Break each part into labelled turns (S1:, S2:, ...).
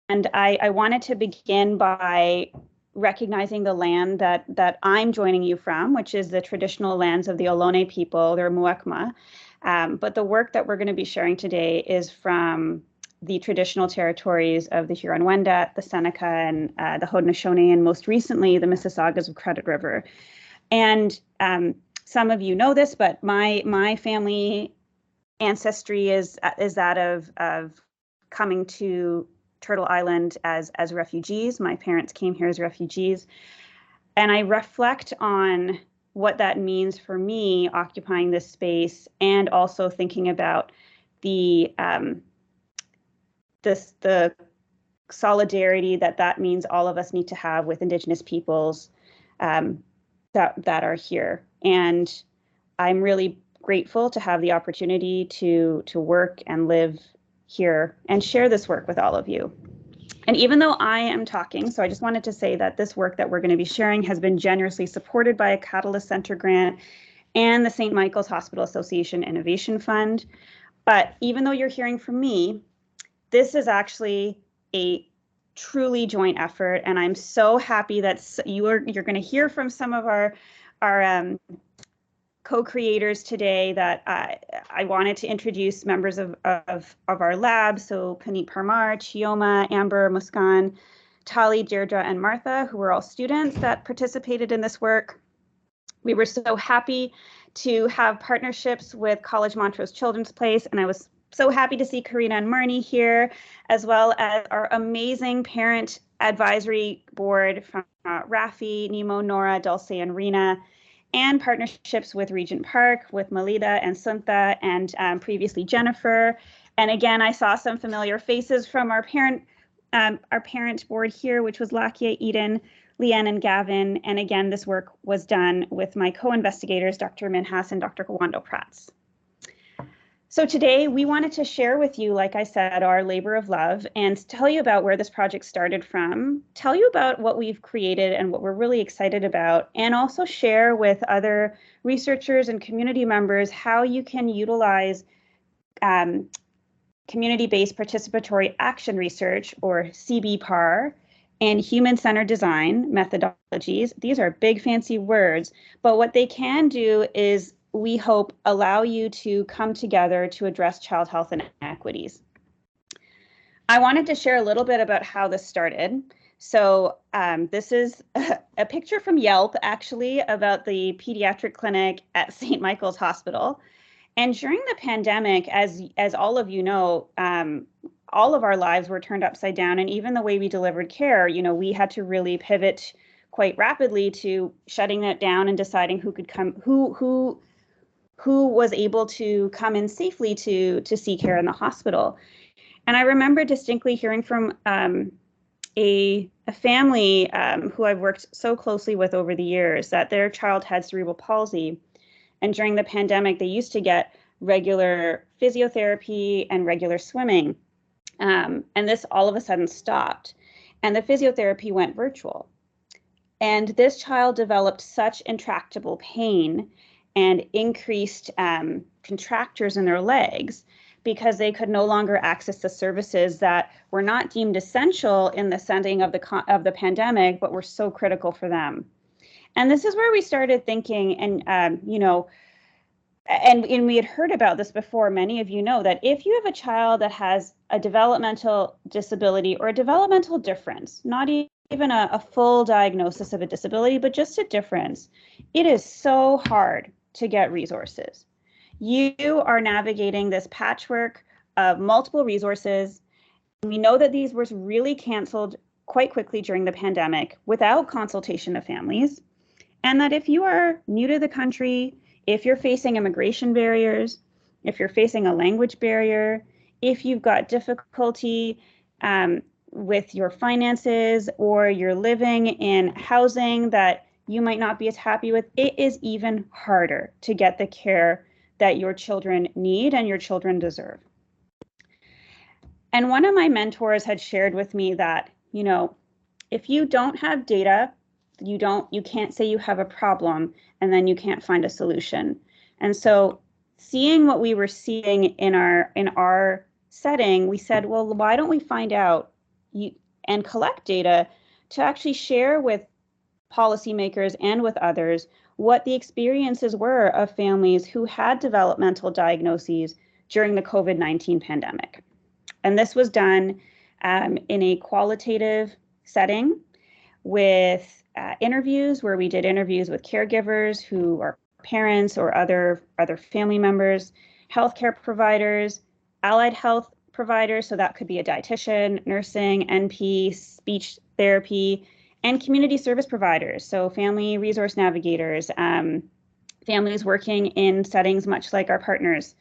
S1: I wanted to begin by recognizing the land that I'm joining you from, which is the traditional lands of the Ohlone people, they're Muwekma. But the work that we're going to be sharing today is from the traditional territories of the Huron-Wendat, the Seneca, and the Haudenosaunee, and most recently the Mississaugas of Credit River. And some of you know this, but my family ancestry is that of coming to Turtle Island as refugees. My parents came here as refugees. And I reflect on what that means for me occupying this space, and also thinking about the solidarity that means all of us need to have with Indigenous peoples that are here. And I'm really grateful to have the opportunity to work and live here and share this work with all of you. And even though I am talking, so I just wanted to say that this work that we're going to be sharing has been generously supported by a Catalyst Center grant and the St. Michael's Hospital Association Innovation Fund. But even though you're hearing from me, this is actually a truly joint effort, and I'm so happy that you're going to hear from some of our co-creators today. That I wanted to introduce members of our lab. So Paneet Parmar, Chioma, Amber, Muskan, Tali, Deirdre, and Martha, who were all students that participated in this work. We were so happy to have partnerships with College Montrose Children's Place, and I was so happy to see Karina and Marnie here, as well as our amazing parent advisory board from Rafi, Nemo, Nora, Dulce, and Rena, and partnerships with Regent Park, with Melida and Suntha, and previously Jennifer. And again, I saw some familiar faces from our parent board here, which was Lakia, Eden, Leanne, and Gavin. And again, this work was done with my co-investigators, Dr. Minhas and Dr. Kawando Prats. So today we wanted to share with you, like I said, our labor of love, and tell you about where this project started from, tell you about what we've created and what we're really excited about, and also share with other researchers and community members how you can utilize community-based participatory action research, or CBPAR, and human-centered design methodologies. These are big fancy words, but what they can do is, we hope, allow you to come together to address child health inequities. I wanted to share a little bit about how this started. So this is a picture from Yelp, actually, about the pediatric clinic at St. Michael's Hospital. And during the pandemic, as all of you know, all of our lives were turned upside down, and even the way we delivered care, we had to really pivot quite rapidly to shutting it down and deciding who could come, who was able to come in safely to see care in the hospital. And I remember distinctly hearing from a family who I've worked so closely with over the years, that their child had cerebral palsy. And during the pandemic, they used to get regular physiotherapy and regular swimming. And this all of a sudden stopped. And the physiotherapy went virtual. And this child developed such intractable pain and increased contractures in their legs, because they could no longer access the services that were not deemed essential in the setting of the pandemic, but were so critical for them. And this is where we started thinking, and and we had heard about this before. Many of you know that if you have a child that has a developmental disability or a developmental difference, not even a full diagnosis of a disability, but just a difference, it is so hard to get resources. You are navigating this patchwork of multiple resources. We know that these were really canceled quite quickly during the pandemic without consultation of families. And that if you are new to the country, if you're facing immigration barriers, if you're facing a language barrier, if you've got difficulty with your finances, or you're living in housing that you might not be as happy with, it is even harder to get the care that your children need and your children deserve. And one of my mentors had shared with me that, if you don't have data, you can't say you have a problem, and then you can't find a solution. And so seeing what we were seeing in our setting, we said, well, why don't we find out, and collect data to actually share with policymakers and with others what the experiences were of families who had developmental diagnoses during the COVID-19 pandemic. And this was done in a qualitative setting with interviews, where we did interviews with caregivers who are parents or other family members, healthcare providers, allied health providers, so that could be a dietitian, nursing, NP, speech therapy, and community service providers, so family resource navigators, families working in settings much like our partners.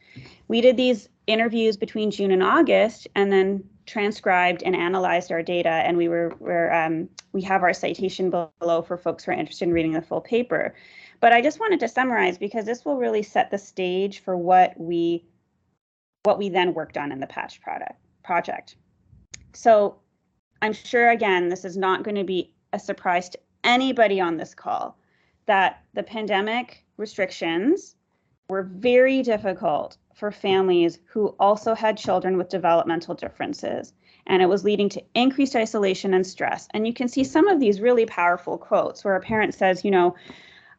S1: We did these interviews between June and August, and then transcribed and analyzed our data, and we have our citation below for folks who are interested in reading the full paper. But I just wanted to summarize, because this will really set the stage for what we then worked on in the PATCH project. So I'm sure, again, this is not going to be a surprise to anybody on this call that the pandemic restrictions were very difficult for families who also had children with developmental differences, and it was leading to increased isolation and stress. And you can see some of these really powerful quotes where a parent says,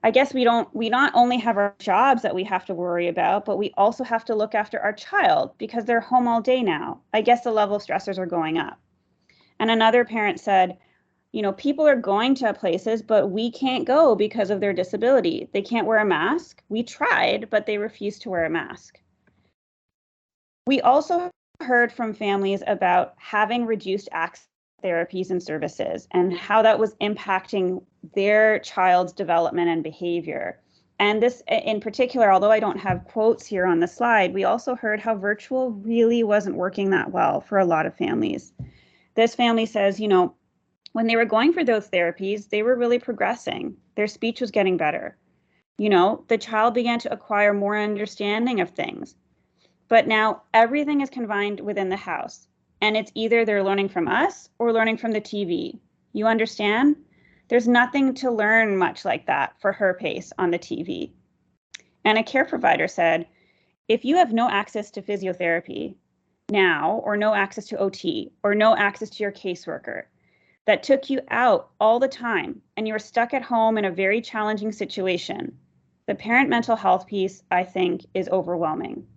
S1: I guess we not only have our jobs that we have to worry about, but we also have to look after our child because they're home all day now. I guess the level of stressors are going up. And another parent said, people are going to places, but we can't go because of their disability. They can't wear a mask. We tried, but they refused to wear a mask. We also heard from families about having reduced access to therapies and services and how that was impacting their child's development and behavior. And this in particular, although I don't have quotes here on the slide, we also heard how virtual really wasn't working that well for a lot of families. This family says, when they were going for those therapies, they were really progressing. Their speech was getting better. The child began to acquire more understanding of things. But now everything is confined within the house, and it's either they're learning from us or learning from the TV. You understand? There's nothing to learn much like that for her pace on the TV. And a care provider said, if you have no access to physiotherapy now, or no access to OT, or no access to your caseworker, that took you out all the time, and you're stuck at home in a very challenging situation, the parent mental health piece, I think, is overwhelming.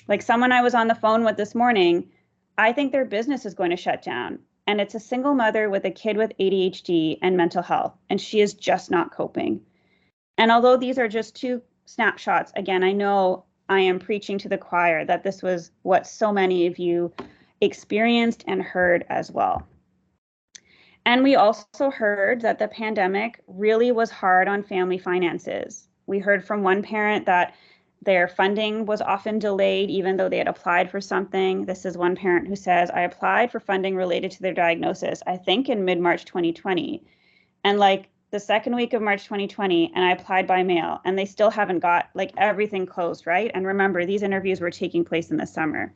S1: Like someone I was on the phone with this morning, I think their business is going to shut down. And it's a single mother with a kid with ADHD and mental health, and she is just not coping. And although these are just two snapshots, again, I know I am preaching to the choir that this was what so many of you experienced and heard as well. And we also heard that the pandemic really was hard on family finances. We heard from one parent that their funding was often delayed, even though they had applied for something. This is one parent who says, I applied for funding related to their diagnosis, I think in mid-March 2020. And like the second week of March 2020, and I applied by mail, and they still haven't got everything closed, right? And remember, these interviews were taking place in the summer.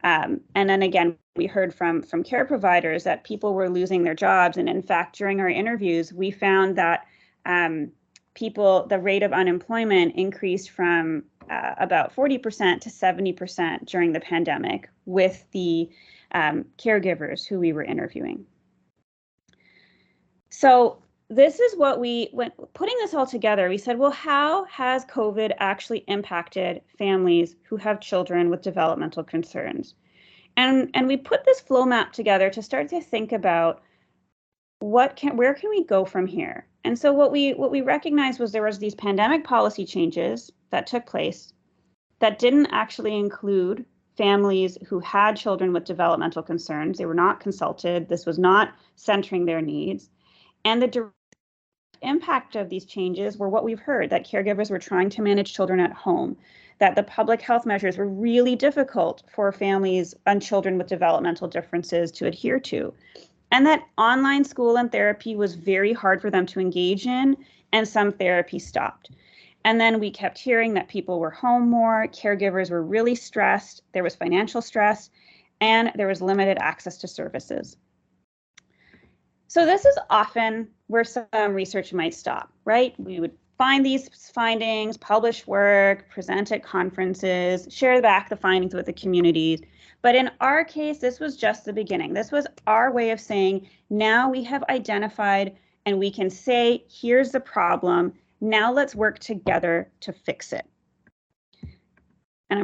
S1: And then again, we heard from care providers that people were losing their jobs. And in fact, during our interviews, we found that the rate of unemployment increased from about 40% to 70% during the pandemic with the caregivers who we were interviewing. So this is what putting this all together, we said, well, how has COVID actually impacted families who have children with developmental concerns? And we put this flow map together to start to think about where can we go from here? And so what we recognized was there was these pandemic policy changes that took place that didn't actually include families who had children with developmental concerns. They were not consulted. This was not centering their needs. And the direct impact of these changes were what we've heard, that caregivers were trying to manage children at home, that the public health measures were really difficult for families and children with developmental differences to adhere to, and that online school and therapy was very hard for them to engage in, and some therapy stopped. And then we kept hearing that people were home more, caregivers were really stressed, there was financial stress, and there was limited access to services. So this is often where some research might stop, right? We would find these findings, publish work, present at conferences, share back the findings with the communities. But in our case, this was just the beginning. This was our way of saying, now we have identified and we can say, here's the problem. Now let's work together to fix it. And I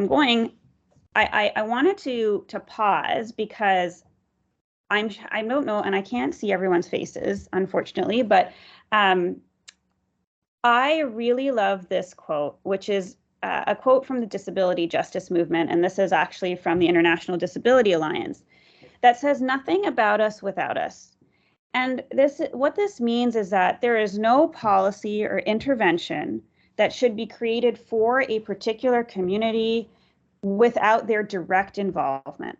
S1: wanted to pause because I don't know, and I can't see everyone's faces, unfortunately, but I really love this quote, which is a quote from the disability justice movement, and this is actually from the International Disability Alliance, that says, "Nothing about us without us." And what this means is that there is no policy or intervention that should be created for a particular community without their direct involvement.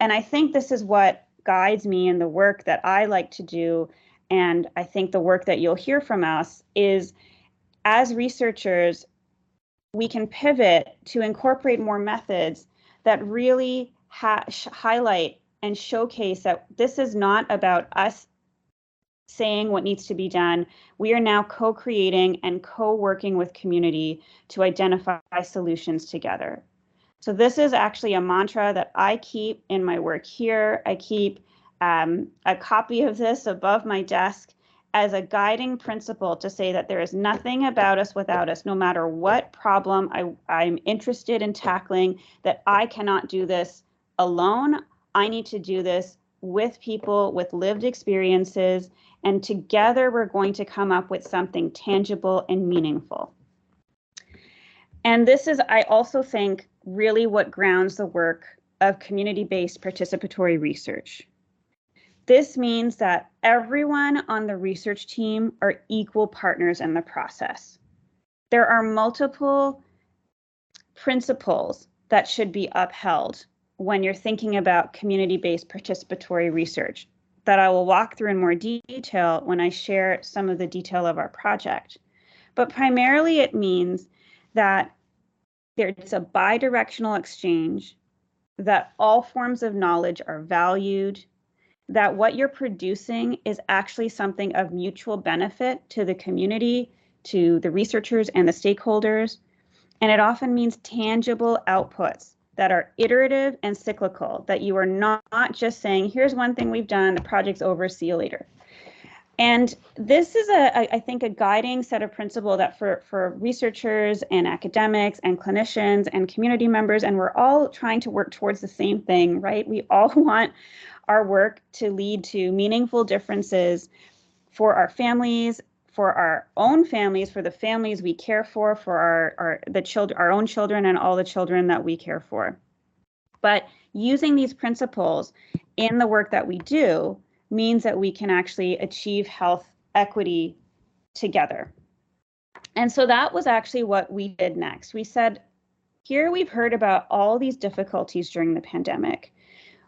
S1: And I think this is what guides me in the work that I like to do. And I think the work that you'll hear from us is, as researchers, we can pivot to incorporate more methods that really highlight and showcase that this is not about us saying what needs to be done. We are now co-creating and co-working with community to identify solutions together. So this is actually a mantra that I keep in my work here. I keep a copy of this above my desk as a guiding principle to say that there is nothing about us without us, no matter what problem I'm interested in tackling, that I cannot do this alone. I need to do this with people with lived experiences, and together we're going to come up with something tangible and meaningful. And this is, I also think, really what grounds the work of community-based participatory research. This means that everyone on the research team are equal partners in the process. There are multiple principles that should be upheld when you're thinking about community-based participatory research that I will walk through in more detail when I share some of the detail of our project. But primarily it means that there's a bidirectional exchange, that all forms of knowledge are valued, that what you're producing is actually something of mutual benefit to the community, to the researchers and the stakeholders. And it often means tangible outputs that are iterative and cyclical, that you are not just saying, here's one thing we've done, the project's over, see you later. And this is, I think, a guiding set of principles that for researchers and academics and clinicians and community members, and we're all trying to work towards the same thing, right? We all want our work to lead to meaningful differences for our families, for our own families, for the families we care for our own children and all the children that we care for. But using these principles in the work that we do means that we can actually achieve health equity together. And so that was actually what we did next. We said, here we've heard about all these difficulties during the pandemic.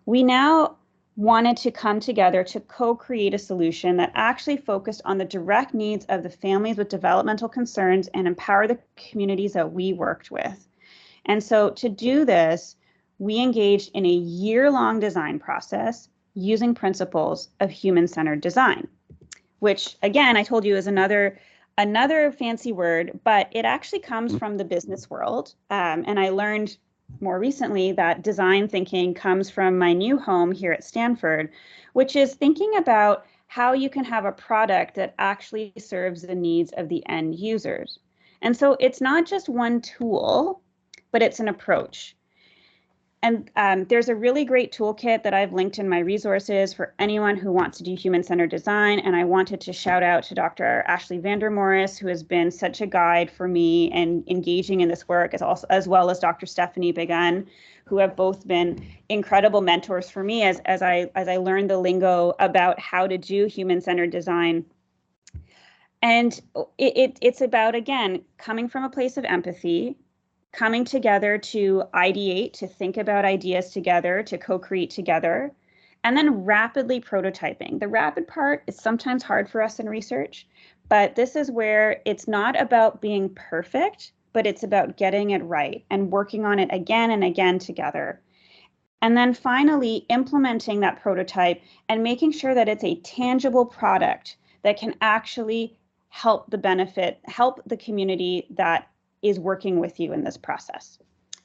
S1: We now wanted to come together to co-create a solution that actually focused on the direct needs of the families with developmental concerns and empower the communities that we worked with. And so to do this, we engaged in a year-long design process using principles of human-centered design, which, again, I told you is another fancy word, but it actually comes from the business world. And I learned more recently that design thinking comes from my new home here at Stanford, which is thinking about how you can have a product that actually serves the needs of the end users. And so it's not just one tool, but it's an approach. And there's a really great toolkit that I've linked in my resources for anyone who wants to do human-centered design. And I wanted to shout out to Dr. Ashley Vandermorris, who has been such a guide for me and engaging in this work, as well as Dr. Stephanie Begun, who have both been incredible mentors for me as I learned the lingo about how to do human-centered design. And it's about, again, coming from a place of empathy, coming together to ideate, to think about ideas together, to co-create together, and then rapidly prototyping. The rapid part is sometimes hard for us in research, but this is where it's not about being perfect, but it's about getting it right and working on it again and again together. And then finally, implementing that prototype and making sure that it's a tangible product that can actually help the community that is working with you in this process.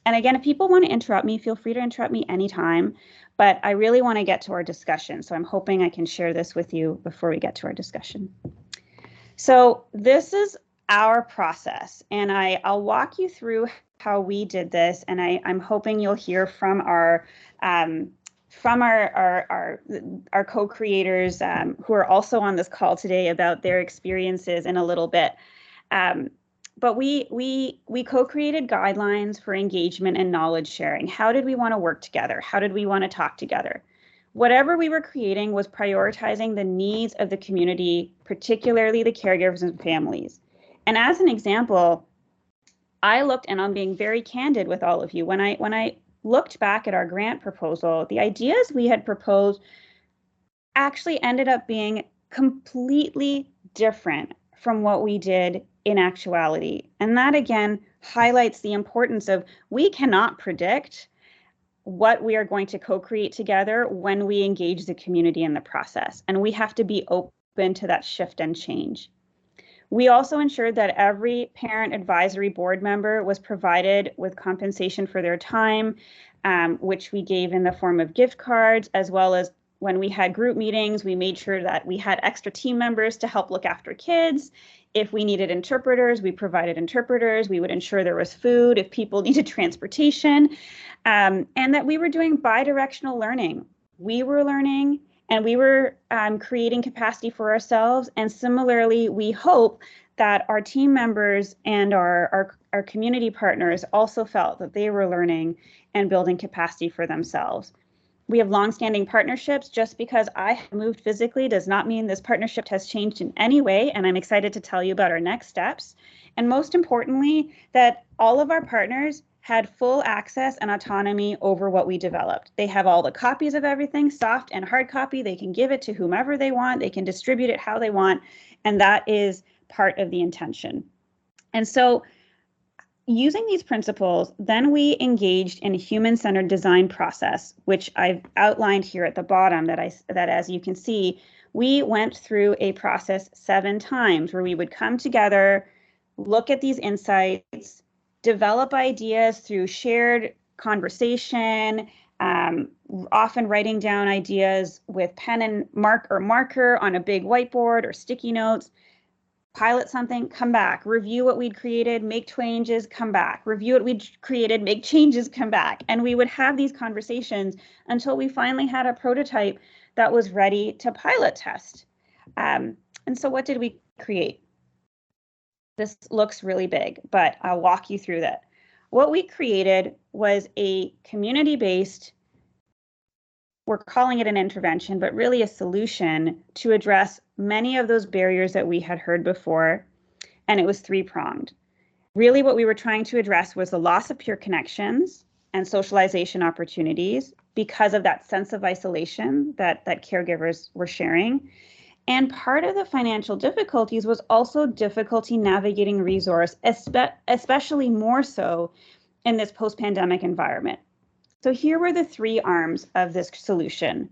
S1: And again, if people want to interrupt me, feel free to interrupt me anytime, but I really want to get to our discussion. So I'm hoping I can share this with you before we get to our discussion. So this is our process, and I'll walk you through how we did this, and I'm hoping you'll hear from our co-creators who are also on this call today about their experiences in a little bit. But we co-created guidelines for engagement and knowledge sharing. How did we want to work together? How did we want to talk together? Whatever we were creating was prioritizing the needs of the community, particularly the caregivers and families. And as an example, I looked, and I'm being very candid with all of you, when I looked back at our grant proposal, the ideas we had proposed actually ended up being completely different from what we did in actuality. And that again highlights the importance of, we cannot predict what we are going to co-create together when we engage the community in the process. And we have to be open to that shift and change. We also ensured that every parent advisory board member was provided with compensation for their time, which we gave in the form of gift cards, as well as when we had group meetings, we made sure that we had extra team members to help look after kids. If we needed interpreters, we provided interpreters. We would ensure there was food if people needed transportation, and that we were doing bi-directional learning. We were learning and we were creating capacity for ourselves. And similarly, we hope that our team members and our community partners also felt that they were learning and building capacity for themselves. We have longstanding partnerships. Just because I have moved physically does not mean this partnership has changed in any way, and I'm excited to tell you about our next steps. And most importantly, that all of our partners had full access and autonomy over what we developed. They have all the copies of everything, soft and hard copy. They can give it to whomever they want. They can distribute it how they want, and that is part of the intention. And so, using these principles, then we engaged in a human-centered design process, which I've outlined here at the bottom, that as you can see, we went through a process 7 times where we would come together, look at these insights, develop ideas through shared conversation, often writing down ideas with pen and marker on a big whiteboard or sticky notes, pilot something, come back, review what we'd created, make changes, come back, review what we'd created, make changes, come back. And we would have these conversations until we finally had a prototype that was ready to pilot test. And so what did we create? This looks really big, but I'll walk you through that. What we created was a community-based, we're calling it an intervention, but really a solution to address many of those barriers that we had heard before, and it was 3-pronged. Really what we were trying to address was the loss of peer connections and socialization opportunities because of that sense of isolation that caregivers were sharing. And part of the financial difficulties was also difficulty navigating resource, especially more so in this post-pandemic environment. So here were the 3 arms of this solution.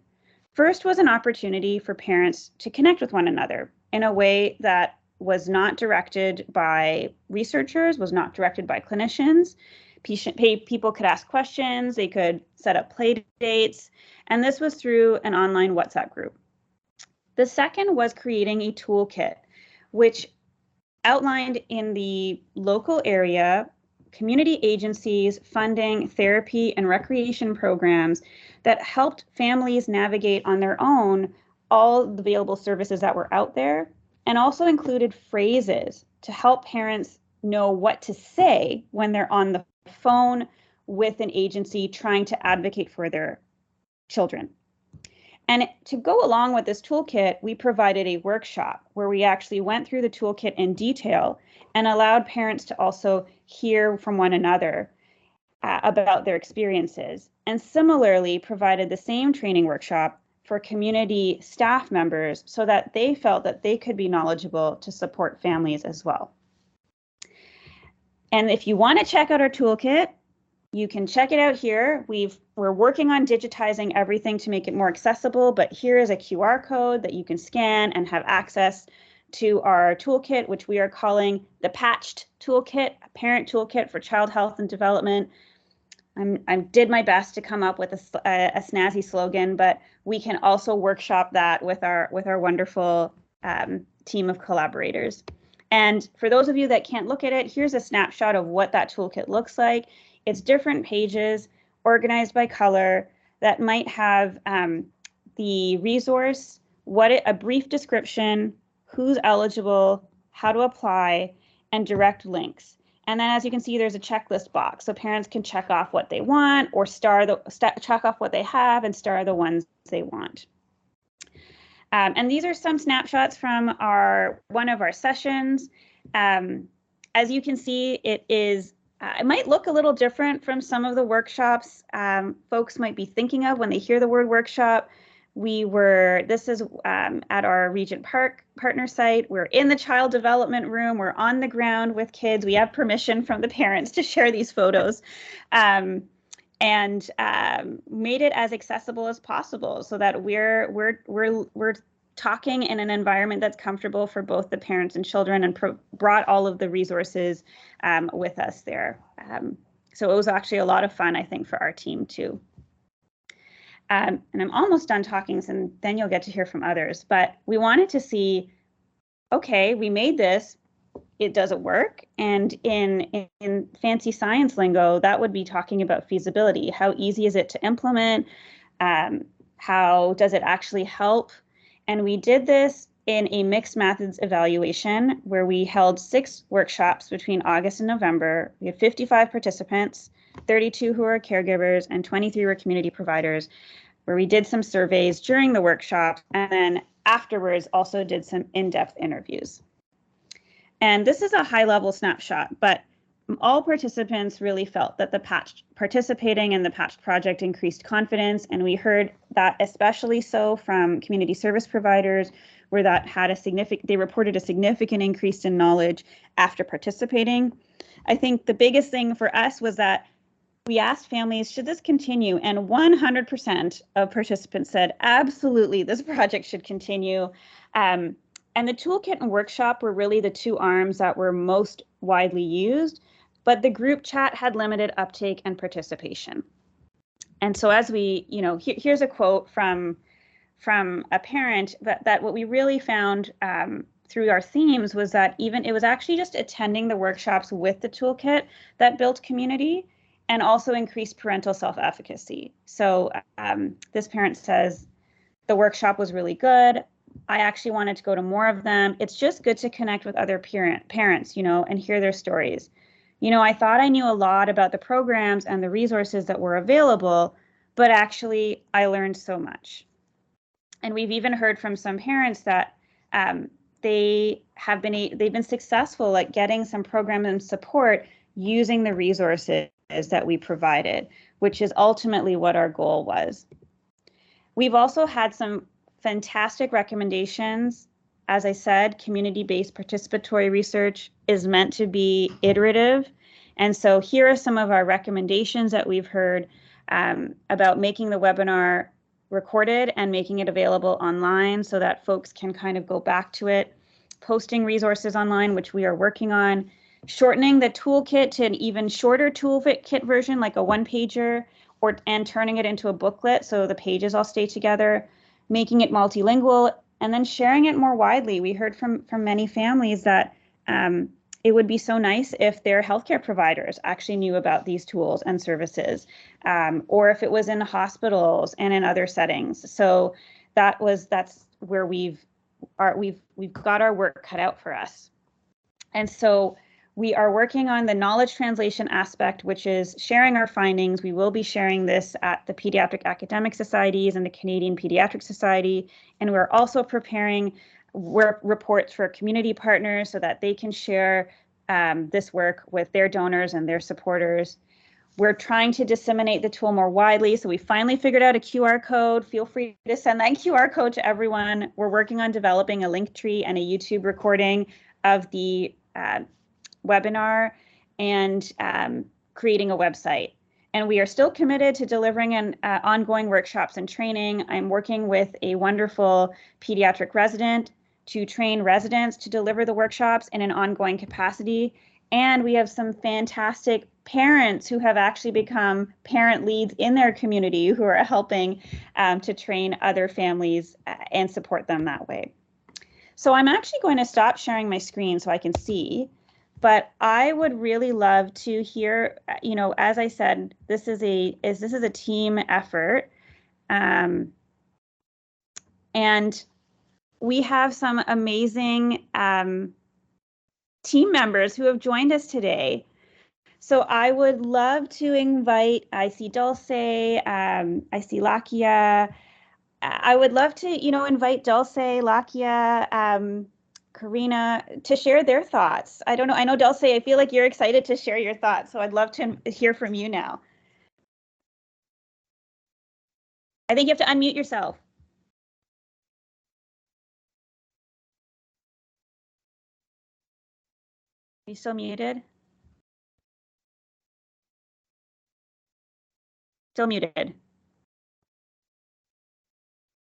S1: First was an opportunity for parents to connect with one another in a way that was not directed by researchers, was not directed by clinicians. People could ask questions, they could set up play dates, and this was through an online WhatsApp group. The second was creating a toolkit, which outlined in the local area community agencies funding therapy and recreation programs that helped families navigate on their own all the available services that were out there, and also included phrases to help parents know what to say when they're on the phone with an agency trying to advocate for their children. And to go along with this toolkit, we provided a workshop where we actually went through the toolkit in detail and allowed parents to also hear from one another about their experiences. And similarly, provided the same training workshop for community staff members so that they felt that they could be knowledgeable to support families as well. And if you want to check out our toolkit, you can check it out here. We're working on digitizing everything to make it more accessible, but here is a QR code that you can scan and have access to our toolkit, which we are calling the Patched Toolkit, a parent toolkit for child health and development. I did my best to come up with a snazzy slogan, but we can also workshop that with our wonderful team of collaborators. And for those of you that can't look at it, here's a snapshot of what that toolkit looks like. It's different pages organized by color that might have the resource, a brief description, who's eligible, how to apply, and direct links. And then, as you can see, there's a checklist box, so parents can check off what they want, or check off what they have and star the ones they want. And these are some snapshots from one of our sessions. As you can see, it might look a little different from some of the workshops folks might be thinking of when they hear the word workshop. This is at our Regent Park partner site. We're in the child development room. We're on the ground with kids. We have permission from the parents to share these photos, and made it as accessible as possible so that we're talking in an environment that's comfortable for both the parents and children, and brought all of the resources with us there. So it was actually a lot of fun, I think, for our team too. And I'm almost done talking, and then you'll get to hear from others. But we wanted to see, okay, we made this, does it work? And in fancy science lingo, that would be talking about feasibility. How easy is it to implement? How does it actually help? And we did this in a mixed methods evaluation where we held 6 workshops between August and November. We had 55 participants, 32 who are caregivers, and 23 were community providers, where we did some surveys during the workshop, and then afterwards also did some in-depth interviews. And this is a high-level snapshot, but all participants really felt that participating in the Patched project increased confidence, and we heard that especially so from community service providers, where that had they reported a significant increase in knowledge after participating. I think the biggest thing for us was that we asked families, should this continue? And 100% of participants said, absolutely, this project should continue. And the toolkit and workshop were really the 2 arms that were most widely used, but the group chat had limited uptake and participation. And so as here's a quote from a parent that what we really found through our themes was that it was actually just attending the workshops with the toolkit that built community and also increased parental self-efficacy. So this parent says, the workshop was really good. I actually wanted to go to more of them. It's just good to connect with other parents, and hear their stories. I thought I knew a lot about the programs and the resources that were available, but actually I learned so much. And we've even heard from some parents that they've been successful at getting some program and support using the resources that we provided, which is ultimately what our goal was. We've also had some fantastic recommendations. As I said, community-based participatory research is meant to be iterative. And so here are some of our recommendations that we've heard about making the webinar recorded and making it available online so that folks can kind of go back to it, posting resources online, which we are working on, shortening the toolkit to an even shorter toolkit version, like a 1-pager, and turning it into a booklet so the pages all stay together, making it multilingual, and then sharing it more widely. We heard from many families that it would be so nice if their healthcare providers actually knew about these tools and services, or if it was in hospitals and in other settings. So that's where we've got our work cut out for us. And so we are working on the knowledge translation aspect, which is sharing our findings. We will be sharing this at the Pediatric Academic Societies and the Canadian Pediatric Society. And we're also preparing work reports for community partners so that they can share this work with their donors and their supporters. We're trying to disseminate the tool more widely. So we finally figured out a QR code. Feel free to send that QR code to everyone. We're working on developing a link tree and a YouTube recording of the webinar and creating a website. And we are still committed to delivering ongoing workshops and training. I'm working with a wonderful pediatric resident to train residents to deliver the workshops in an ongoing capacity. And we have some fantastic parents who have actually become parent leads in their community who are helping to train other families and support them that way. So I'm actually going to stop sharing my screen so I can see, but I would really love to hear, you know, as I said, this is a team effort. And we have some amazing team members who have joined us today. So I would love to invite, I see Dulce, I see Lakia. I would love to, you know, invite Dulce, Lakia, Karina to share their thoughts. I don't know. I know, Dulce, I feel like you're excited to share your thoughts. So I'd love to hear from you now. I think you have to unmute yourself. Are you still muted? Still muted.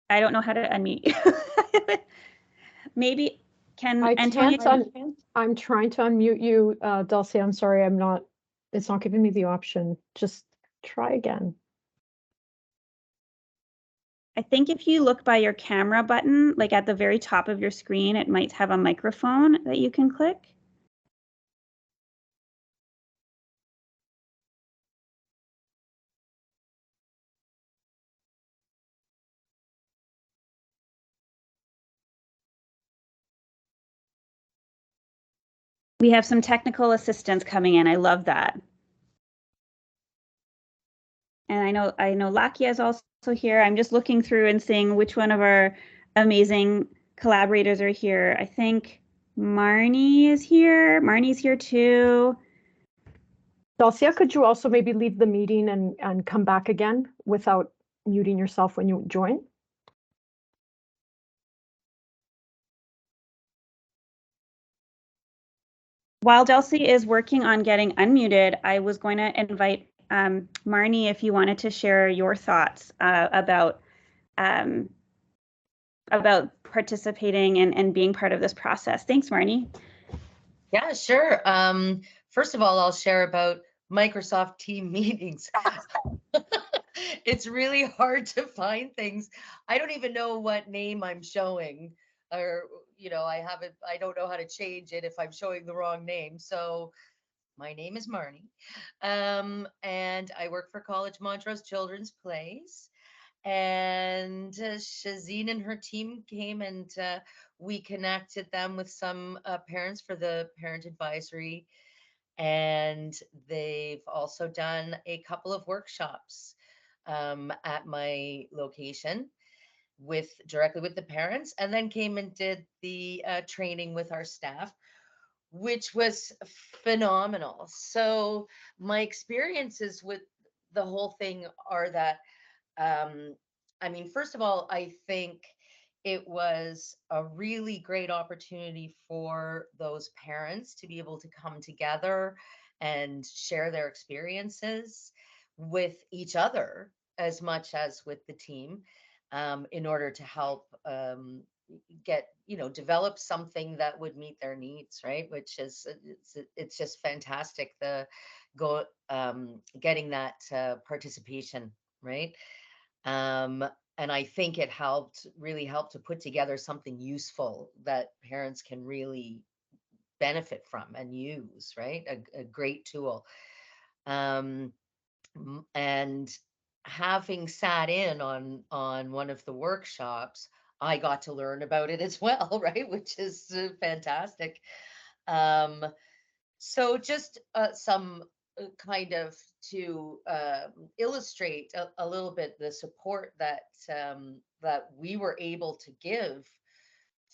S1: I don't know how to unmute you. Maybe can Antonia?
S2: I'm trying to unmute you, Dulce. I'm sorry, it's not giving me the option. Just try again.
S1: I think if you look by your camera button, like at the very top of your screen, it might have a microphone that you can click. We have some technical assistance coming in. I love that. And I know Lakia is also here. I'm just looking through and seeing which one of our amazing collaborators are here. I think Marnie is here. Marnie's here too.
S2: Dulcia, could you also maybe leave the meeting and come back again without muting yourself when you join?
S1: While Dulcie is working on getting unmuted, I was going to invite Marnie if you wanted to share your thoughts about participating and being part of this process. Thanks, Marnie.
S3: Yeah, sure. First of all, I'll share about Microsoft Team meetings. It's really hard to find things. I don't even know what name I'm showing, or I don't know how to change it if I'm showing the wrong name. So my name is Marnie, and I work for College Montrose Children's Plays. And Shazeen and her team came and we connected them with some parents for the parent advisory. And they've also done a couple of workshops at my location directly with the parents, and then came and did the training with our staff, which was phenomenal. So my experiences with the whole thing are that I mean, first of all, I think it was a really great opportunity for those parents to be able to come together and share their experiences with each other as much as with the team, in order to help develop something that would meet their needs, right? Which is it's just fantastic, getting that participation, right? And I think it really helped to put together something useful that parents can really benefit from and use, right? A great tool. And having sat in on one of the workshops, I got to learn about it as well, right? Which is fantastic. So just some kind of to illustrate a little bit the support that we were able to give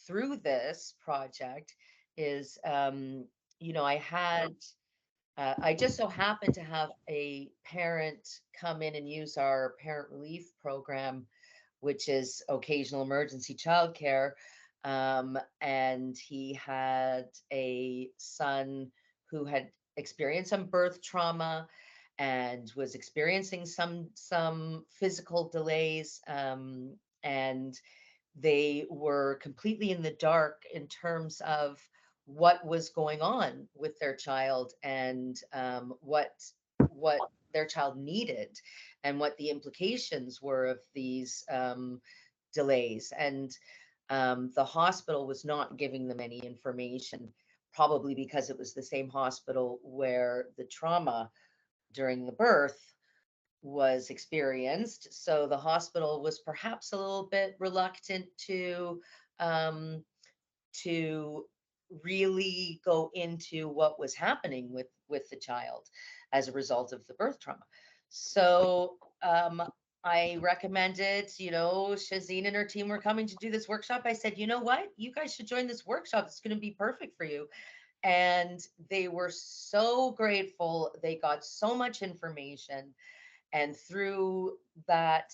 S3: through this project is, I just so happened to have a parent come in and use our parent relief program, which is occasional emergency childcare. And he had a son who had experienced some birth trauma and was experiencing some physical delays, and they were completely in the dark in terms of what was going on with their child, and what their child needed, and what the implications were of these delays. And the hospital was not giving them any information, probably because it was the same hospital where the trauma during the birth was experienced. So the hospital was perhaps a little bit reluctant um, to really go into what was happening with the child as a result of the birth trauma. So I recommended, Shazeen and her team were coming to do this workshop. I said, you know what, you guys should join this workshop. It's going to be perfect for you. And they were so grateful. They got so much information. And through that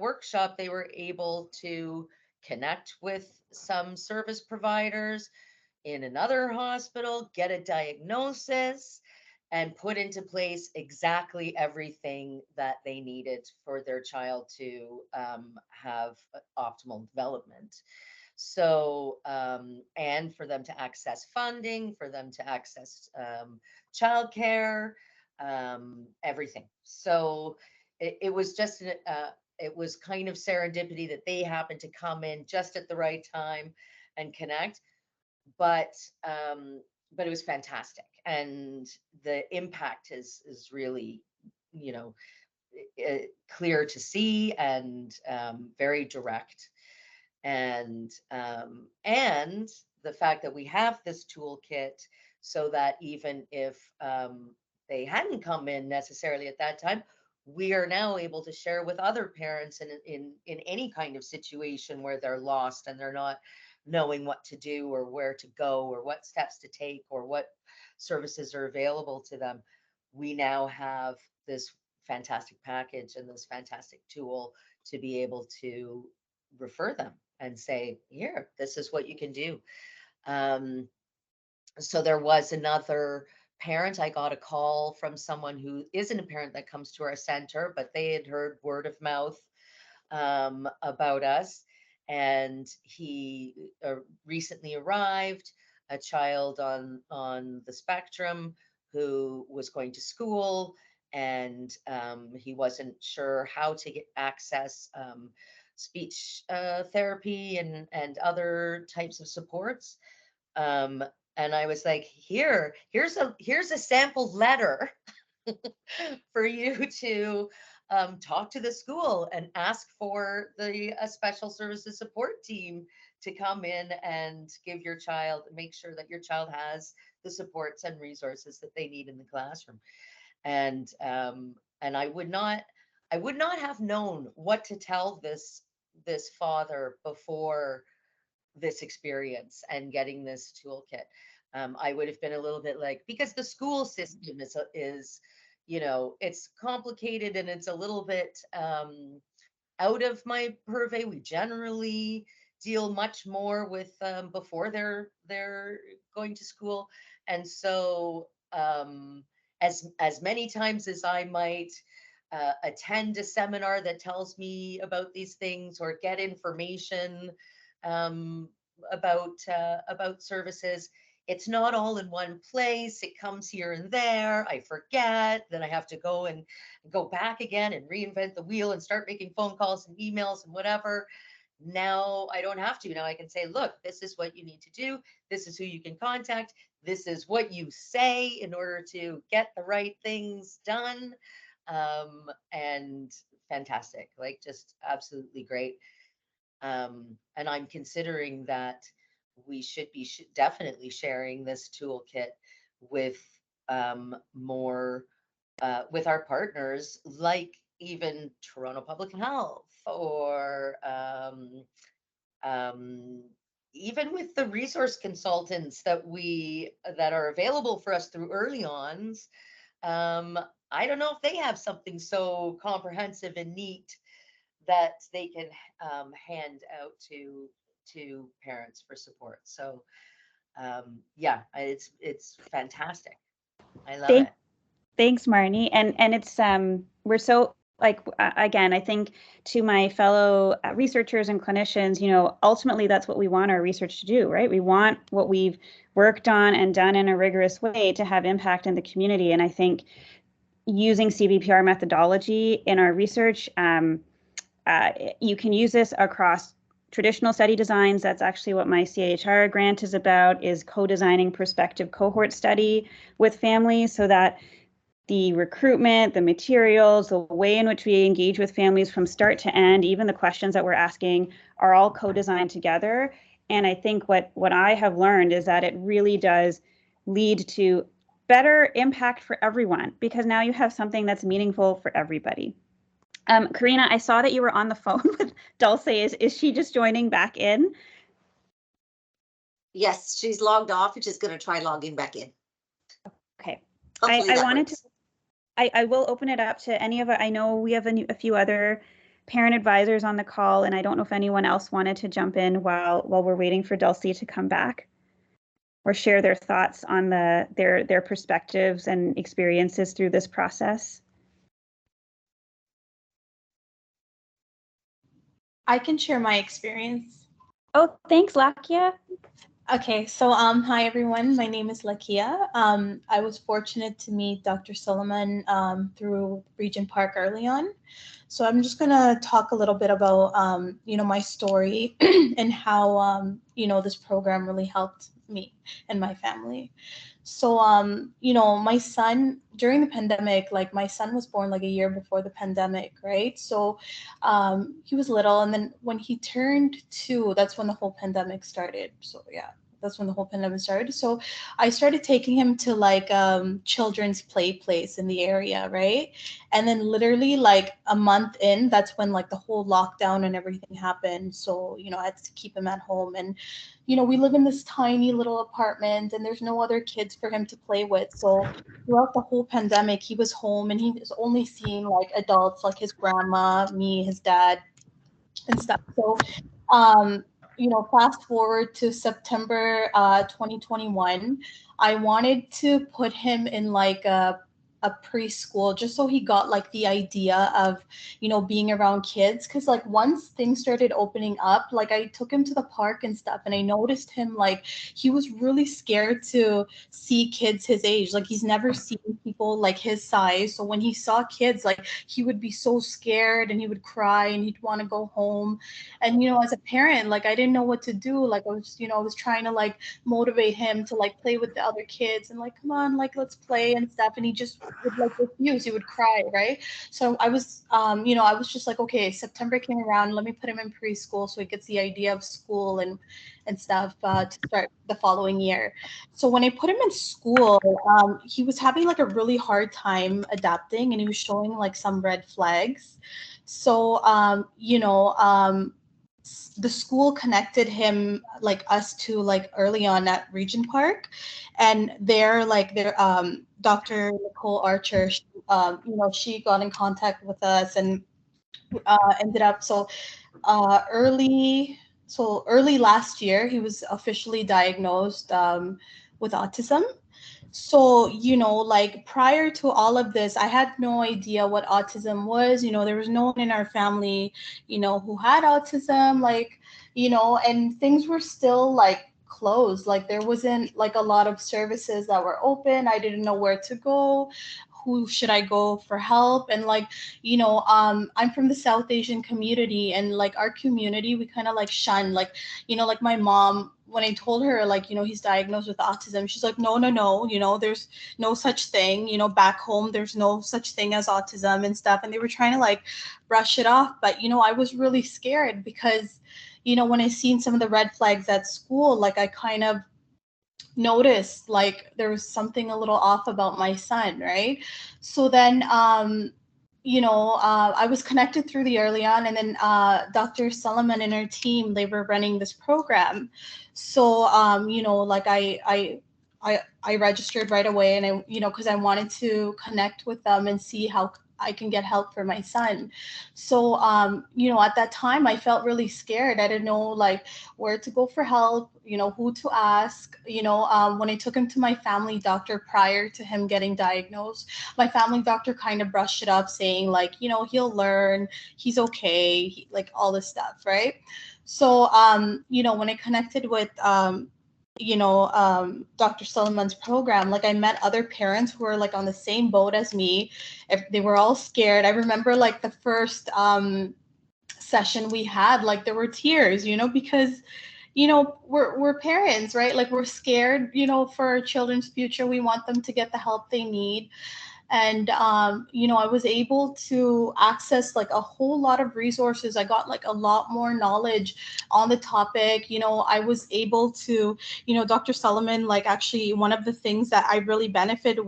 S3: workshop, they were able to connect with some service providers in another hospital, get a diagnosis, and put into place exactly everything that they needed for their child to have optimal development. So, and for them to access funding, for them to access childcare, everything. So it was just it was kind of serendipity that they happened to come in just at the right time and connect. But it was fantastic, and the impact is really, you know, clear to see, and very direct. And the fact that we have this toolkit, so that even if they hadn't come in necessarily at that time, we are now able to share with other parents in any kind of situation where they're lost and they're not knowing what to do or where to go or what steps to take or what services are available to them. We now have this fantastic package and this fantastic tool to be able to refer them and say, here, this is what you can do. So there was another parent. I got a call from someone who isn't a parent that comes to our center, but they had heard word of mouth about us. And he recently arrived, a child on the spectrum who was going to school, and he wasn't sure how to get access speech therapy and other types of supports. And I was like, here's a sample letter for you to talk to the school and ask for the special services support team to come in and give your child, make sure that your child has the supports and resources that they need in the classroom. And I would not have known what to tell this father before this experience and getting this toolkit. I would have been a little bit like, because the school system is it's complicated and it's a little bit out of my purview. We generally deal much more with before they're going to school, and so as many times as I might attend a seminar that tells me about these things or get information about services, it's not all in one place. It comes here and there. I forget. Then I have to go and go back again and reinvent the wheel and start making phone calls and emails and whatever. Now I don't have to. Now I can say, look, this is what you need to do. This is who you can contact. This is what you say in order to get the right things done. And fantastic, like just absolutely great. And I'm considering that we should be definitely sharing this toolkit with more with our partners, like even Toronto Public Health, or even with the resource consultants that are available for us through Early Ons. I don't know if they have something so comprehensive and neat that they can hand out to parents for support. So yeah, it's fantastic. I love it.
S1: Thanks, Marnie. And it's we're so like, again, I think to my fellow researchers and clinicians, ultimately that's what we want our research to do, right? We want what we've worked on and done in a rigorous way to have impact in the community. And I think using CBPR methodology in our research, you can use this across traditional study designs. That's actually what my CHR grant is about, is co-designing prospective cohort study with families so that the recruitment, the materials, the way in which we engage with families from start to end, even the questions that we're asking are all co-designed together. And I think what I have learned is that it really does lead to better impact for everyone, because now you have something that's meaningful for everybody. Karina, I saw that you were on the phone with Dulce. Is she just joining back in?
S4: Yes, she's logged off and she's going to try logging back in.
S1: Okay.
S4: Hopefully
S1: I wanted works. I will open it up to any of it. I know we have a few other parent advisors on the call, and I don't know if anyone else wanted to jump in while we're waiting for Dulce to come back or share their thoughts on their perspectives and experiences through this process.
S5: I can share my experience.
S1: Oh, thanks, Lakia.
S5: Okay, so hi everyone. My name is Lakia. I was fortunate to meet Dr. Suleman through Regent Park early on. So I'm just gonna talk a little bit about my story and how this program really helped me and my family. So my son, during the pandemic, like my son was born like a year before the pandemic, right? So he was little, and then when he turned 2, that's when the whole pandemic started. So yeah, that's when the whole pandemic started. So I started taking him to like children's play place in the area, right? And then literally like a month in, that's when like the whole lockdown and everything happened. So I had to keep him at home. And we live in this tiny little apartment, and there's no other kids for him to play with. So throughout the whole pandemic, he was home, and he was only seeing like adults, like his grandma, me, his dad, and stuff. So fast forward to September 2021, I wanted to put him in like a preschool, just so he got like the idea of being around kids. Because like once things started opening up, like I took him to the park and stuff, and I noticed him like he was really scared to see kids his age. Like he's never seen people like his size, so when he saw kids, like he would be so scared and he would cry and he'd want to go home. And as a parent, like I didn't know what to do. Like I was trying to like motivate him to like play with the other kids and like, come on, like let's play and stuff, and he just would like refuse. He would cry, right? So I was I was just like, okay, September came around, let me put him in preschool so he gets the idea of school and stuff to start the following year. So when I put him in school, he was having like a really hard time adapting, and he was showing like some red flags. So the school connected him, like us, to like early on at Regent Park, and their Dr. Nicole Archer, she got in contact with us and ended up early last year he was officially diagnosed with autism. So like prior to all of this, I had no idea what autism was. There was no one in our family who had autism, like and things were still like closed. Like there wasn't like a lot of services that were open. I didn't know where to go, who should I go for help. And like I'm from the South Asian community, and like our community, we kind of like shun, like like my mom, when I told her like he's diagnosed with autism, she's like, no, there's no such thing, back home there's no such thing as autism and stuff. And they were trying to like brush it off. But I was really scared because when I seen some of the red flags at school, like I kind of noticed like there was something a little off about my son, right? So then I was connected through the early on, and then Dr. Suleman and her team, they were running this program. So like I registered right away, and I because I wanted to connect with them and see how I can get help for my son. So, at that time I felt really scared. I didn't know like where to go for help, who to ask. When I took him to my family doctor prior to him getting diagnosed, my family doctor kind of brushed it up saying like, he'll learn, he's okay, like all this stuff, right? So, when I connected with, Dr. Suleman's program, like I met other parents who were like on the same boat as me. If they were all scared. I remember like the first session we had, like there were tears, because we're parents, right? Like we're scared, for our children's future. We want them to get the help they need. And I was able to access like a whole lot of resources. I got like a lot more knowledge on the topic. I was able to, Dr. Suleman, like actually one of the things that I really benefited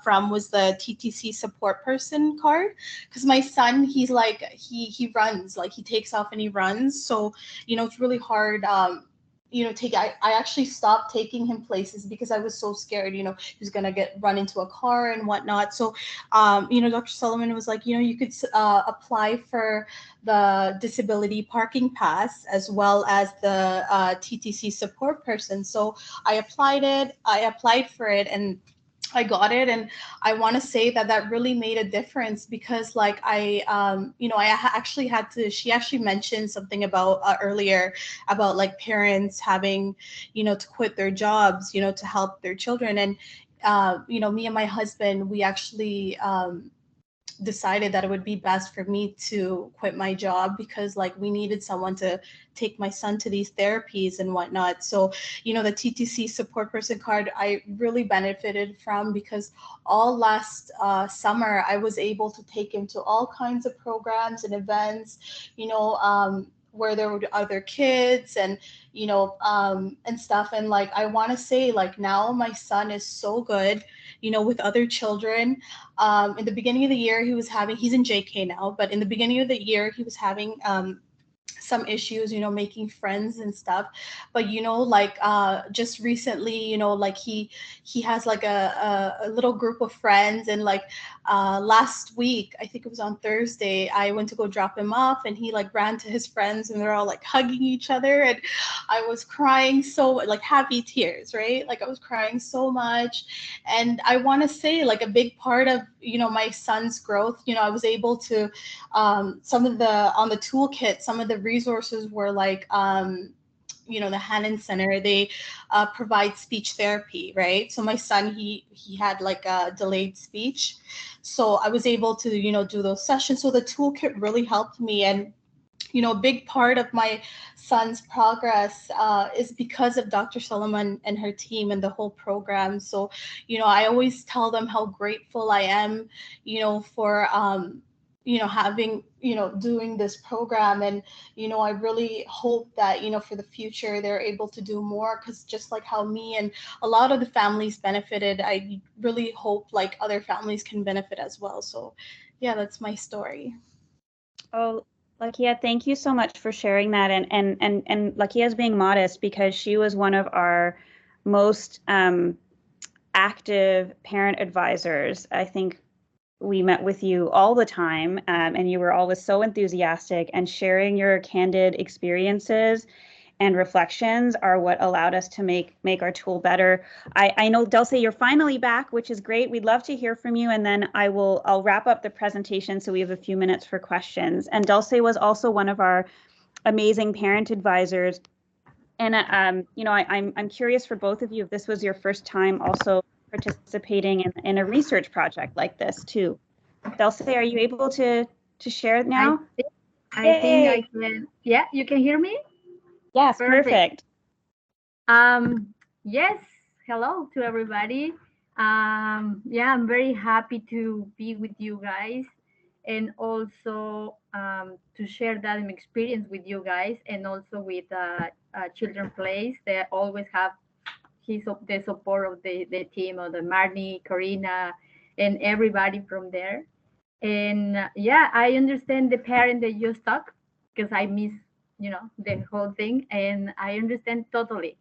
S5: from was the TTC support person card, because my son, he's like he runs, like he takes off and he runs, so it's really hard. I actually stopped taking him places because I was so scared, he was going to run into a car and whatnot. So, Dr. Suleman was like, you could apply for the disability parking pass as well as the TTC support person. So I applied for it and I got it. And I want to say that really made a difference because like actually had to, she actually mentioned something about earlier about like parents having, to quit their jobs, to help their children. And, me and my husband, we actually, decided that it would be best for me to quit my job because like we needed someone to take my son to these therapies and whatnot. So, the TTC support person card I really benefited from because all last summer I was able to take him to all kinds of programs and events, where there were other kids and, and stuff. And like, I want to say like now my son is so good, with other children. In the beginning of the year, he's in JK now, but in the beginning of the year, he was having some issues, making friends and stuff. But, like just recently, like he has like a little group of friends. And like last week, I think it was on Thursday, I went to go drop him off and he like ran to his friends and they're all like hugging each other. And I was crying so like happy tears, right? Like I was crying so much. And I want to say like a big part of, my son's growth, I was able to on the toolkit, some of the resources were like, the Hannon Center, they provide speech therapy, right? So my son, he had like a delayed speech. So I was able to, do those sessions. So the toolkit really helped me. And, a big part of my son's progress is because of Dr. Suleman and her team and the whole program. So, I always tell them how grateful I am, for, having, doing this program. And, I really hope that, for the future, they're able to do more because just like how me and a lot of the families benefited, I really hope like other families can benefit as well. So yeah, that's my story.
S1: Oh, Lakia, thank you so much for sharing that. And Lakia's being modest because she was one of our most active parent advisors. I think we met with you all the time, and you were always so enthusiastic, and sharing your candid experiences and reflections are what allowed us to make our tool better. I know, Dulce, you're finally back, which is great. We'd love to hear from you, and then I'll wrap up the presentation so we have a few minutes for questions. And Dulce was also one of our amazing parent advisors. And I'm curious for both of you if this was your first time also participating in a research project like this too. Dulce, are you able to share now?
S6: I think I can. Yeah, you can hear me?
S1: Yes, perfect.
S6: Yes, hello to everybody. Yeah, I'm very happy to be with you guys and also to share that experience with you guys and also with Children Place. They always have the support of the team of the Marnie, Karina, and everybody from there. And yeah, I understand the parent that you stuck because I miss, the whole thing, and I understand totally.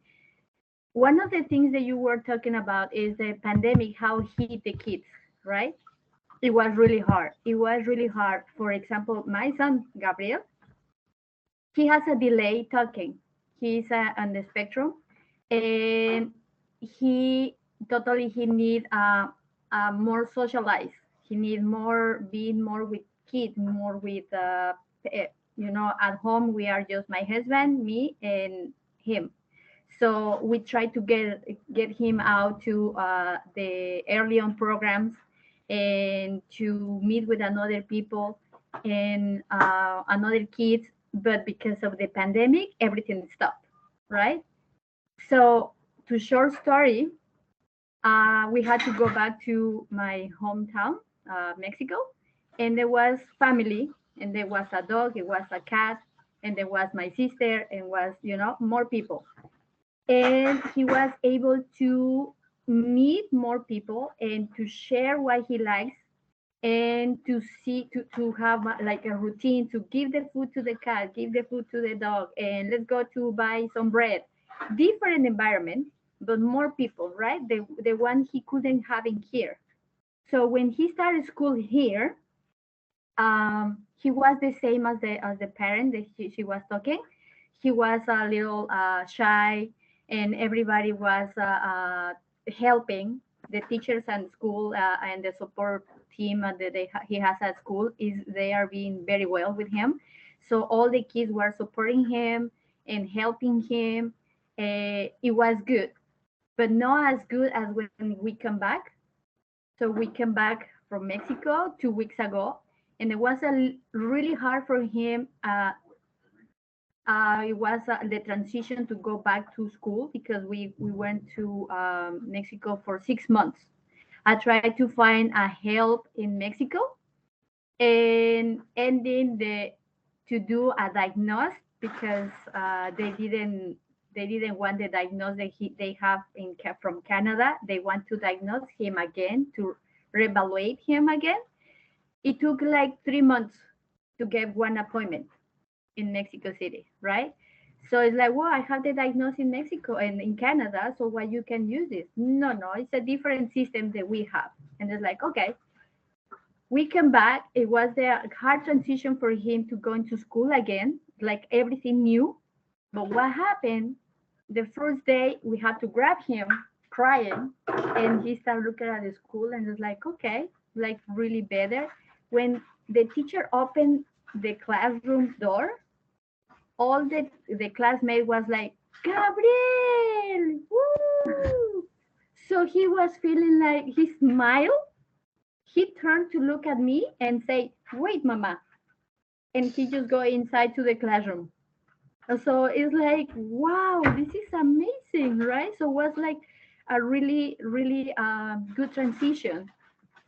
S6: One of the things that you were talking about is the pandemic, how hit the kids, right? it was really hard. It was really hard. For example, my son, Gabriel, he has a delay talking. He's on the spectrum, and he he need more socialized. He need more being more with kids, more with at home we are just my husband, me, and him. So we try to get him out to the early on programs and to meet with another people and another kids. But because of the pandemic, everything stopped, right? So to short story, we had to go back to my hometown, Mexico, and there was family, and there was a dog, it was a cat, and there was my sister, and was more people, and he was able to meet more people and to share what he likes and to have like a routine to give the food to the cat, give the food to the dog, and let's go to buy some bread. Different environment, but more people, right? The one he couldn't have in here. So when he started school here, he was the same as the parent that she was talking. He was a little shy, and everybody was helping the teachers and school and the support team that he has at school is they are being very well with him. So all the kids were supporting him and helping him. It was good, but not as good as when we come back. So we came back from Mexico 2 weeks ago, and it was really hard for him. It was the transition to go back to school because we went to Mexico for 6 months. I tried to find a help in Mexico and ending to do a diagnosis because they didn't want the diagnosis they have from Canada. They want to diagnose him again to reevaluate him again. It took like 3 months to get one appointment in Mexico City, right? So it's like, well, I have the diagnosis in Mexico and in Canada, so why you can use this? No, it's a different system that we have. And it's like, okay. We came back. It was a hard transition for him to go into school again, like everything new. But what happened? The first day we had to grab him crying, and he started looking at the school and was like, okay, like really better. When the teacher opened the classroom door, all the classmate was like, Gabriel, woo! So he was feeling like he smiled. He turned to look at me and say, wait, mama. And he just go inside to the classroom. So it's like, wow, this is amazing, right? So it was like a really, really good transition.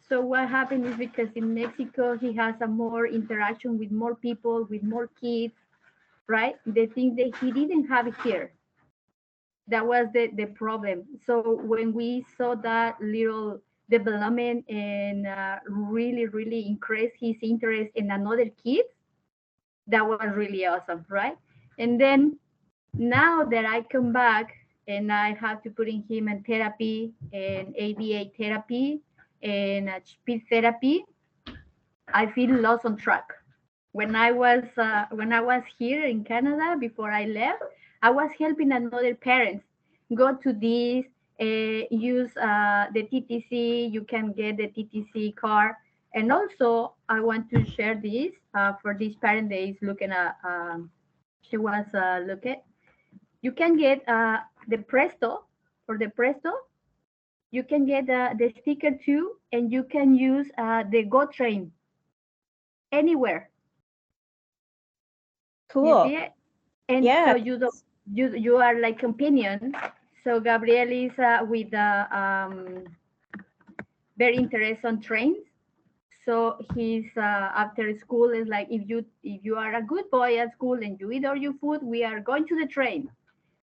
S6: So what happened is because in Mexico, he has a more interaction with more people, with more kids, right? The thing that he didn't have here. That was the problem. So when we saw that little development and really, really increased his interest in another kid, that was really awesome, right? And then now that I come back and I have to put in him in therapy and ABA therapy and speech therapy, I feel lost on track. When I was here in Canada before I left, I was helping another parents go to this, use the TTC. You can get the TTC card, and also I want to share this for this parent that is looking at. She was looking. You can get the Presto for the Presto. You can get the sticker too, and you can use the Go Train anywhere.
S1: Cool.
S6: You see it? And
S1: Yeah.
S6: so you are like companion. So Gabriel is with very interested on trains. So he's after school is like if you are a good boy at school and you eat all your food, we are going to the train,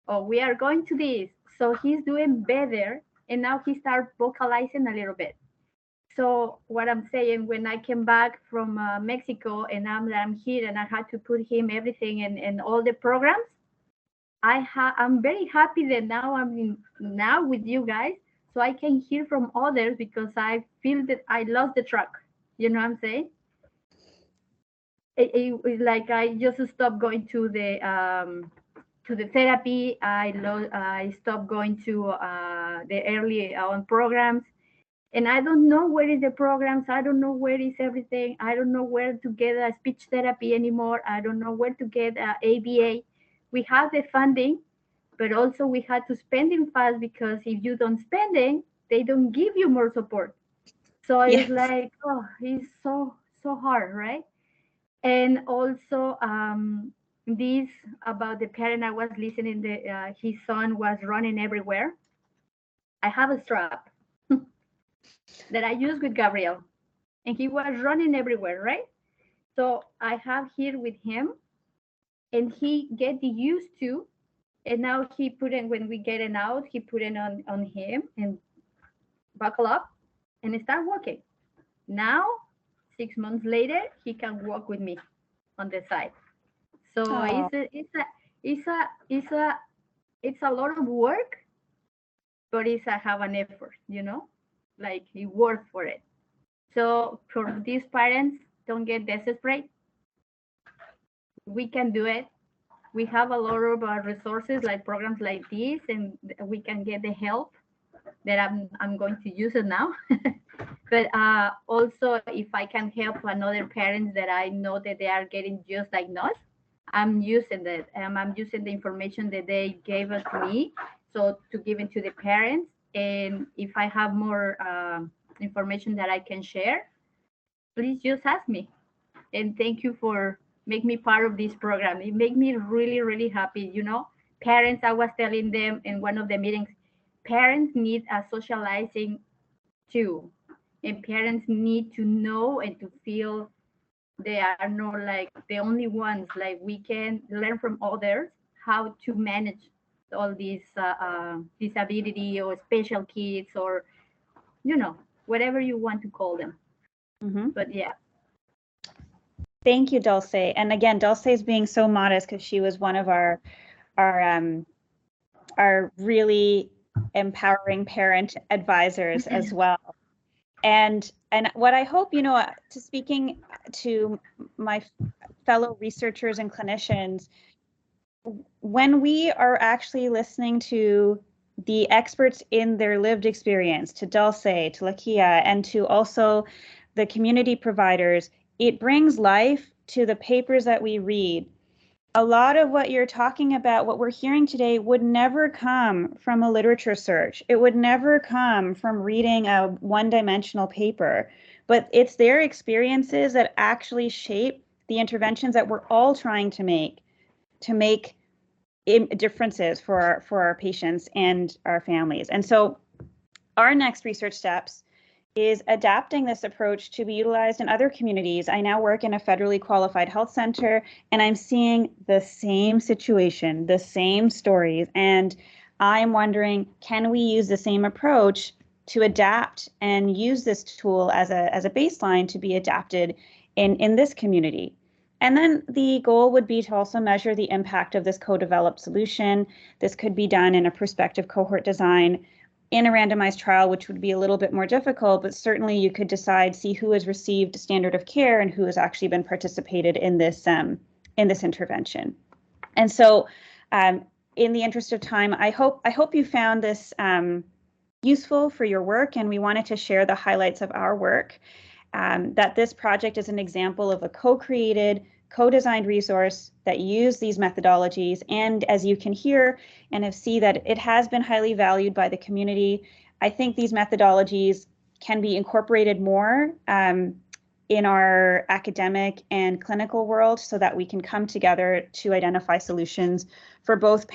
S6: or we are going to this. So he's doing better, and now he start vocalizing a little bit. So what I'm saying, when I came back from Mexico and I'm here and I had to put him everything in all the programs, I'm very happy that now now with you guys, so I can hear from others because I feel that I lost the track. You know what I'm saying? It's like I just stopped going to the therapy. I stopped going to the early on programs, and I don't know where is the programs. I don't know where is everything. I don't know where to get a speech therapy anymore. I don't know where to get ABA. We have the funding, but also we had to spend it fast, because if you don't spend it, they don't give you more support. So
S1: Yes.
S6: it's like, oh, it's so hard, right? And also this about the parent I was listening, his son was running everywhere. I have a strap that I use with Gabriel, and he was running everywhere, right? So I have here with him, and he get used to, and now he put it, when we get it out, he put it on him and buckle up and start walking. Now 6 months later, he can walk with me on the side. So
S1: Oh.
S6: it's a lot of work, but it's a have an effort, like it worth for it. So for these parents, don't get desperate. We can do it. We have a lot of resources like programs like this, and we can get the help that I'm going to use it now. But also, if I can help another parents that I know that they are getting just diagnosed, I'm using that. I'm using the information that they gave us to me, so to give it to the parents. And if I have more information that I can share, please just ask me. And thank you for make me part of this program. It made me really, really happy. Parents, I was telling them in one of the meetings, parents need a socializing too. And parents need to know and to feel they are not like the only ones. Like we can learn from others how to manage all these disability or special kids, or whatever you want to call them.
S1: Mm-hmm.
S6: But yeah.
S1: Thank you, Dulce. And again, Dulce is being so modest because she was one of our really empowering parent advisors as well. And what I hope, to speaking to my fellow researchers and clinicians, when we are actually listening to the experts in their lived experience, to Dulce, to Lakia, and to also the community providers, it brings life to the papers that we read. A lot of what you're talking about, what we're hearing today, would never come from a literature search. It would never come from reading a one-dimensional paper, but it's their experiences that actually shape the interventions that we're all trying to make differences for our patients and our families. And so our next research steps is adapting this approach to be utilized in other communities. I now work in a federally qualified health center, and I'm seeing the same situation, the same stories. And I'm wondering, can we use the same approach to adapt and use this tool as a baseline to be adapted in this community? And then the goal would be to also measure the impact of this co-developed solution. This could be done in a prospective cohort design in a randomized trial, which would be a little bit more difficult, but certainly you could see who has received standard of care and who has actually been participated in this intervention. And so in the interest of time, I hope you found this useful for your work, and we wanted to share the highlights of our work. That this project is an example of a co-created, co-designed resource that use these methodologies. And as you can hear and see that it has been highly valued by the community, I think these methodologies can be incorporated more in our academic and clinical world so that we can come together to identify solutions for both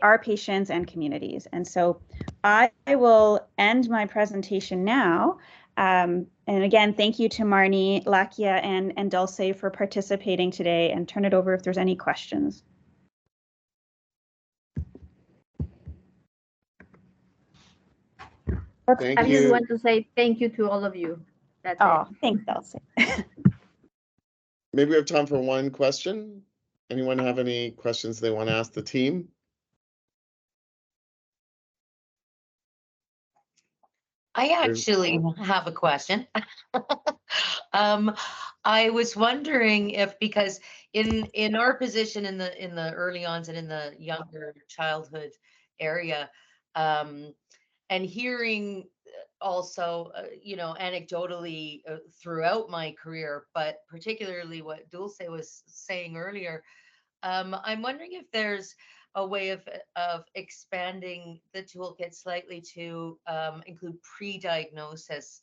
S1: our patients and communities. And so I will end my presentation now. And again, thank you to Marnie, Lakia, and Dulce for participating today, and turn it over if there's any questions.
S6: I just want to say thank you to all of you. That's it.
S1: Thanks, Dulce.
S7: Maybe we have time for one question. Anyone have any questions they want to ask the team?
S3: I actually have a question. I was wondering if, because in our position in the early ons and in the younger childhood area, and hearing also, anecdotally throughout my career, but particularly what Dulce was saying earlier, I'm wondering if there's a way of expanding the toolkit slightly to include pre-diagnosis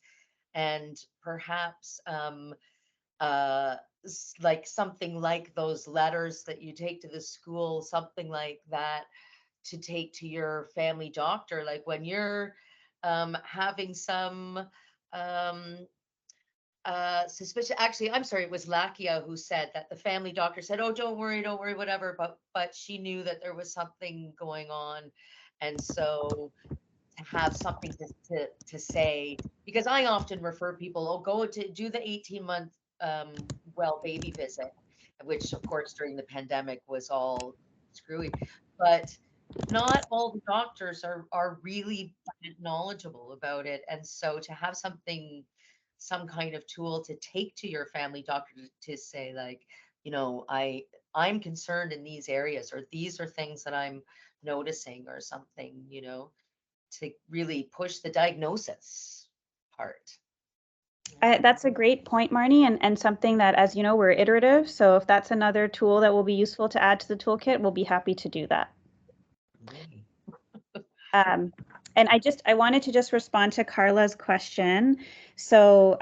S3: and perhaps like something like those letters that you take to the school, something like that to take to your family doctor, like when you're having some suspicion. Actually, I'm sorry, it was Lakia who said that the family doctor said, oh, don't worry, whatever, but she knew that there was something going on. And so to have something to say, because I often refer people, oh, go to do the 18-month well baby visit, which of course during the pandemic was all screwy, but not all the doctors are really knowledgeable about it. And so to have some kind of tool to take to your family doctor to say, like, I'm concerned in these areas, or these are things that I'm noticing, or something, to really push the diagnosis part.
S1: That's a great point, Marnie, and something that, as you know, we're iterative. So if that's another tool that will be useful to add to the toolkit, we'll be happy to do that. And I wanted to just respond to Carla's question. So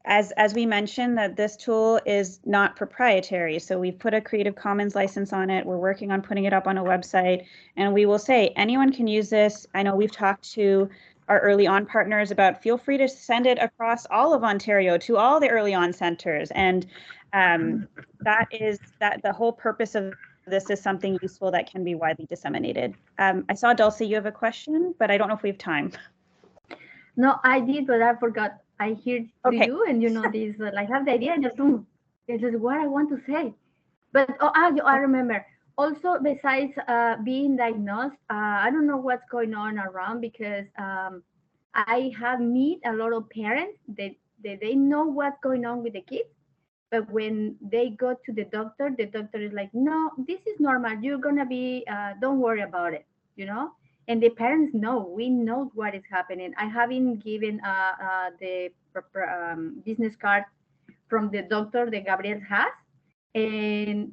S1: as we mentioned, that this tool is not proprietary. So we've put a Creative Commons license on it. We're working on putting it up on a website, and we will say anyone can use this. I know we've talked to our early on partners about, feel free to send it across all of Ontario to all the early on centers. And that the whole purpose of this is something useful that can be widely disseminated. I saw Dulce, you have a question, but I don't know if we have time.
S6: No, I did, but I forgot. I hear
S1: Okay.
S6: you, and this, I have the idea, and just, this is what I want to say. But I remember. Also, besides being diagnosed, I don't know what's going on around, because I have met a lot of parents that they know what's going on with the kids, but when they go to the doctor is like, no, this is normal. You're gonna be, don't worry about it, And the parents know, we know what is happening. I haven't given the business card from the doctor that Gabriel has, and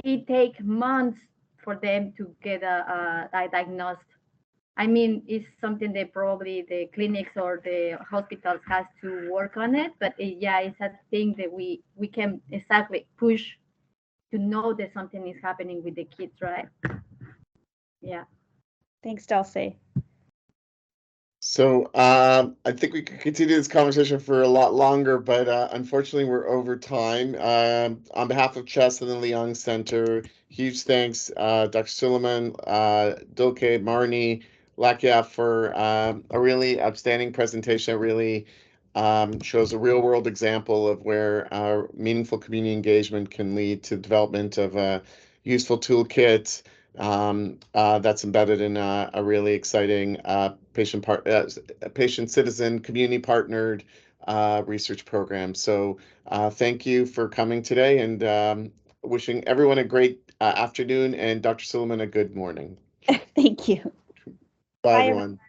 S6: it takes months for them to get diagnosed. I mean, it's something that probably the clinics or the hospitals has to work on it, but it's a thing that we can exactly push to know that something is happening with the kids, right? Yeah.
S1: Thanks, Dulce.
S7: So I think we could continue this conversation for a lot longer, but unfortunately we're over time. On behalf of CHES and the Leong Center, huge thanks, Dr. Suleman, Dulce, Marnie, Lakia, for a really outstanding presentation. It really shows a real-world example of where meaningful community engagement can lead to development of a useful toolkit that's embedded in a really exciting patient citizen community partnered research program. So thank you for coming today, and wishing everyone a great afternoon, and Dr. Suleman a good morning.
S1: Thank you.
S7: Bye,
S1: Bye,
S7: everyone.